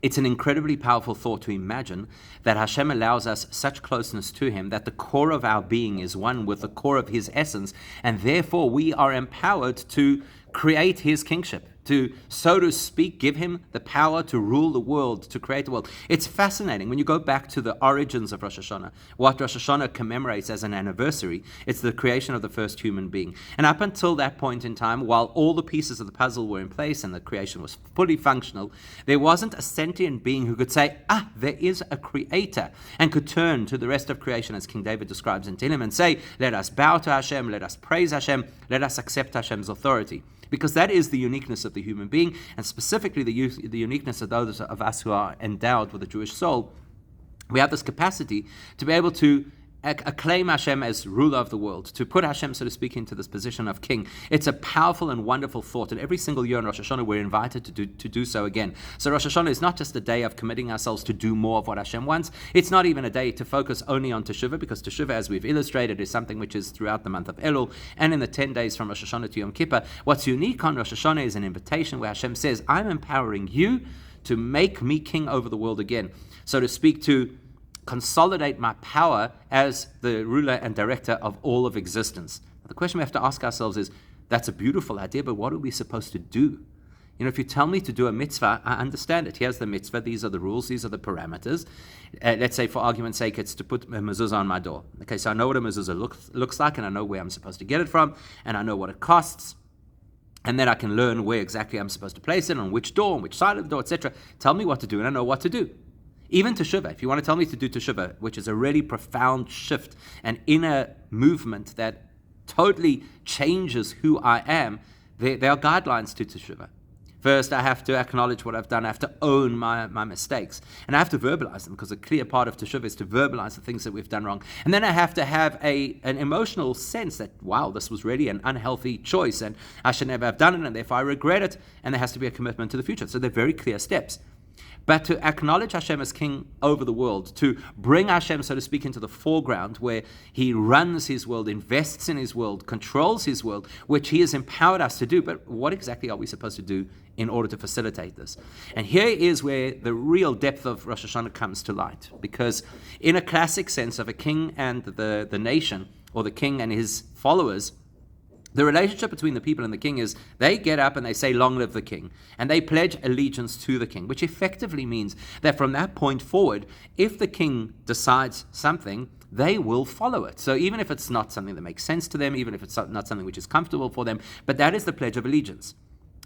It's an incredibly powerful thought to imagine that Hashem allows us such closeness to Him that the core of our being is one with the core of His essence, and therefore we are empowered to create His kingship, to, so to speak, give Him the power to rule the world, to create the world. It's fascinating. When you go back to the origins of Rosh Hashanah, what Rosh Hashanah commemorates as an anniversary, it's the creation of the first human being. And up until that point in time, while all the pieces of the puzzle were in place and the creation was fully functional, there wasn't a sentient being who could say, there is a creator, and could turn to the rest of creation, as King David describes in Tehillim, and say, let us bow to Hashem, let us praise Hashem, let us accept Hashem's authority. Because that is the uniqueness of the human being, and specifically the uniqueness of those of us who are endowed with a Jewish soul. We have this capacity to be able to acclaim Hashem as ruler of the world, to put Hashem, so to speak, into this position of king. It's a powerful and wonderful thought, and every single year in Rosh Hashanah we're invited to do so again. So Rosh Hashanah is not just a day of committing ourselves to do more of what Hashem wants. It's not even a day to focus only on Teshuvah, because Teshuvah, as we've illustrated, is something which is throughout the month of Elul, and in the 10 days from Rosh Hashanah to Yom Kippur. What's unique on Rosh Hashanah is an invitation where Hashem says, I'm empowering you to make me king over the world again. So to speak, to consolidate my power as the ruler and director of all of existence. The question we have to ask ourselves is, that's a beautiful idea, but what are we supposed to do? If you tell me to do a mitzvah, I understand it. Here's the mitzvah, these are the rules, these are the parameters. Let's say, for argument's sake, it's to put a mezuzah on my door. Okay, so I know what a mezuzah looks like, and I know where I'm supposed to get it from, and I know what it costs. And then I can learn where exactly I'm supposed to place it, on which door, on which side of the door, etc. Tell me what to do, and I know what to do. Even Teshuvah, if you want to tell me to do Teshuvah, which is a really profound shift, an inner movement that totally changes who I am, there are guidelines to Teshuvah. First, I have to acknowledge what I've done. I have to own my mistakes. And I have to verbalize them, because a clear part of Teshuvah is to verbalize the things that we've done wrong. And then I have to have an emotional sense that, wow, this was really an unhealthy choice, and I should never have done it, and therefore I regret it. And there has to be a commitment to the future. So they're very clear steps. But to acknowledge Hashem as king over the world, to bring Hashem, so to speak, into the foreground where He runs His world, invests in His world, controls His world, which He has empowered us to do. But what exactly are we supposed to do in order to facilitate this? And here is where the real depth of Rosh Hashanah comes to light. Because in a classic sense of a king and the nation, or the king and his followers, the relationship between the people and the king is they get up and they say, long live the king. And they pledge allegiance to the king, which effectively means that from that point forward, if the king decides something, they will follow it. So even if it's not something that makes sense to them, even if it's not something which is comfortable for them, but that is the pledge of allegiance.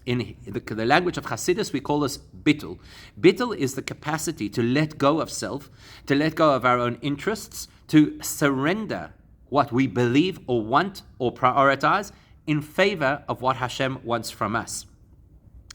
In the language of Hasidus, we call this bittul. Bittul is the capacity to let go of self, to let go of our own interests, to surrender what we believe or want or prioritize in favor of what Hashem wants from us.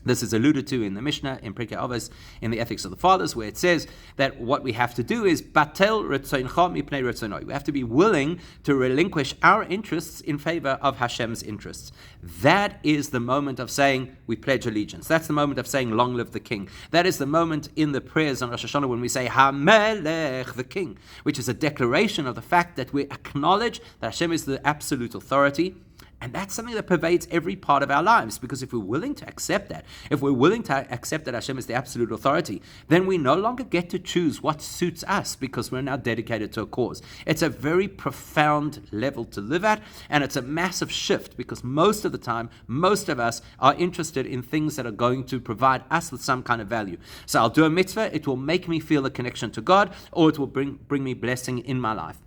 This is alluded to in the Mishnah, in Pirkei Avos, in the Ethics of the Fathers, where it says that what we have to do is batel retzoncha mipnei retzonoi. We have to be willing to relinquish our interests in favor of Hashem's interests. That is the moment of saying we pledge allegiance. That's the moment of saying long live the king. That is the moment in the prayers on Rosh Hashanah when we say HaMelech, the king, which is a declaration of the fact that we acknowledge that Hashem is the absolute authority. And that's something that pervades every part of our lives, because if we're willing to accept that, if we're willing to accept that Hashem is the absolute authority, then we no longer get to choose what suits us, because we're now dedicated to a cause. It's a very profound level to live at, and it's a massive shift, because most of the time, most of us are interested in things that are going to provide us with some kind of value. So I'll do a mitzvah, it will make me feel a connection to God, or it will bring me blessing in my life.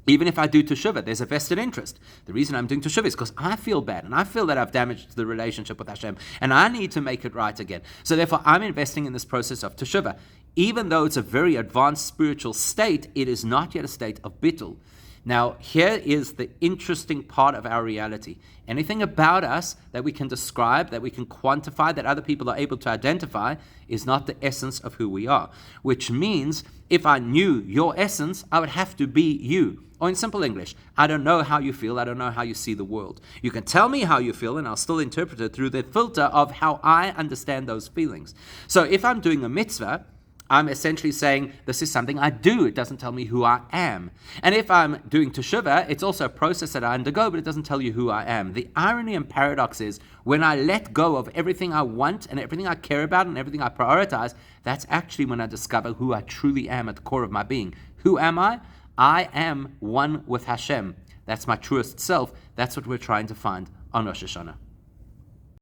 Even if I do Teshuvah, there's a vested interest. The reason I'm doing Teshuvah is because I feel bad, and I feel that I've damaged the relationship with Hashem, and I need to make it right again. So therefore, I'm investing in this process of Teshuvah. Even though it's a very advanced spiritual state, it is not yet a state of bittul. Now, here is the interesting part of our reality. Anything about us that we can describe, that we can quantify, that other people are able to identify, is not the essence of who we are. Which means, if I knew your essence, I would have to be you. Or in simple English, I don't know how you feel, I don't know how you see the world. You can tell me how you feel, and I'll still interpret it through the filter of how I understand those feelings. So if I'm doing a mitzvah, I'm essentially saying this is something I do. It doesn't tell me who I am. And if I'm doing teshuvah, it's also a process that I undergo, but it doesn't tell you who I am. The irony and paradox is when I let go of everything I want and everything I care about and everything I prioritize, that's actually when I discover who I truly am at the core of my being. Who am I? I am one with Hashem. That's my truest self. That's what we're trying to find on Rosh Hashanah.